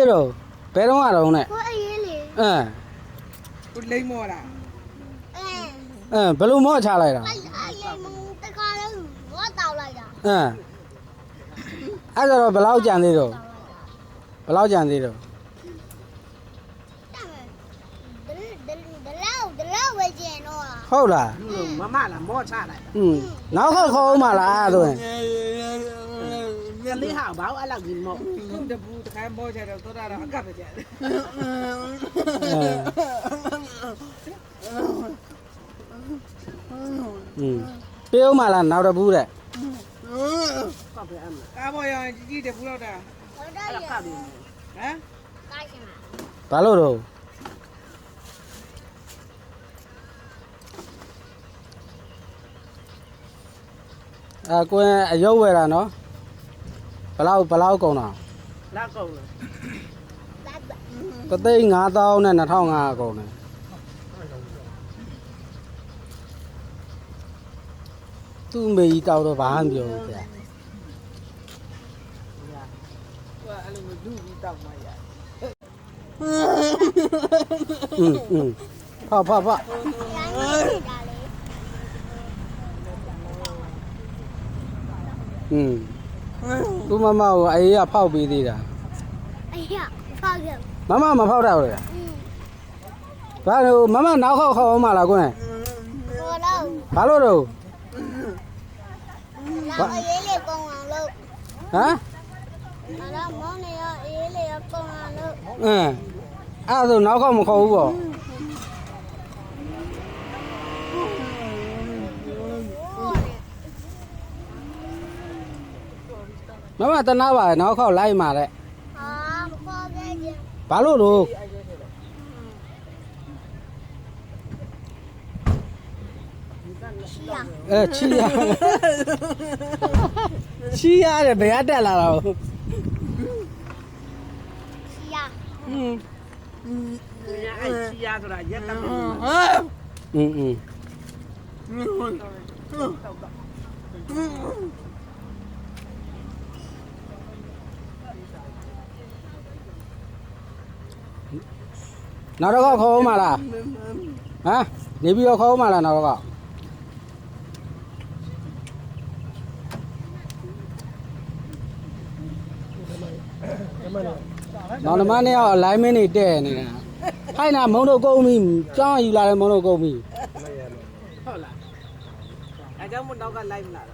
လေးတော့ဘယ်တော့မှတော့နဲ့ ကိုအေးလေ ကိုလိမ့်မော်လား ဘယ်လိုမော့ချလိုက်တာ အဲ့လေမတခါတော့ဘောတောက်လိုက်တာ အဲ့ဒါတော့ဘယ်လောက်ကြံသေးတော့ဘယ်လောက်ကြံသေးတော့ ဒလောက်ပဲကျင်တော့ ဟုတ်လား မမလားမော့ချလိုက် နောက်ခေါက်ခေါ်မှလားဆိုရင် ညလေးဟာဘာအဲ့လောက်ကြီးမော့သူ့တပူတခါမော့ချတော့တော်တာတော့အကပ်ပဲကျတယ် ပြေဦးမှလားနောက်တစ်ဘူးတဲ့ ကပ်ပဲအမကားပေါ်ရရင်ကြီးတပူတော့တာ ဟုတ်တယ် အဲ့ကပ်ပြီဟမ် ကားရှင်မှာ ဘာလို့တော့ကိုယ်အယုတ်ဝယ်တာနော်ဘလောက်ကုန်တာ လက်ကုန်လား 3,500နဲ့2,500ကုန်တယ်သူ့မေကြီးတောက်တော့ဘာမှမပြောဘူးကြာ ဟိုအဲ့လိုလူကြီးတောက်မှရ ဖောက် ရိုင်းနေတာလေ သူမမကိုအေးကဖောက်ပြီးသေးတာ အေးရဖောက်ရ မမမဖောက်တော့လေဘာလို့မမနောက်ခေါက်ခေါက်အောင်မလားကိုယ် ဘောတော့ ဘာလို့တော့ လောက်အေးလေပုံအောင်လို့ ဟမ် အဲ့တော့မောင်းနေရအေးလေပုံအောင်လို့ အဲ့ဒါဆိုနောက်ခေါက်မခေါ်ဘူးပေါ့မမတနာပါနောက်ခေါက်လိုက်มาတဲ့ ဟာမပေါ်ပဲကျင် ဘာလို့လို့ ချီရ ချီရတယ်ဘယ်ကတက်လာတာ ချီရ အဲ့ချီရဆိုတာရက်တက်ပြီ နောက်တော့ခေါ်ဦးမလားဟမ်နေပြီးတော့ခေါ်ဦးမလားနောက်တော့နောက်နမနဲ့ရော alignment တွေတဲ့နေတာခိုင်းတာမုံတို့ကုန်ပြီကြောင်းယူလာတယ်မုံတို့ကုန်ပြီ ဟုတ်လားအဲကြောင့်မနောက်ကလိုက်မလား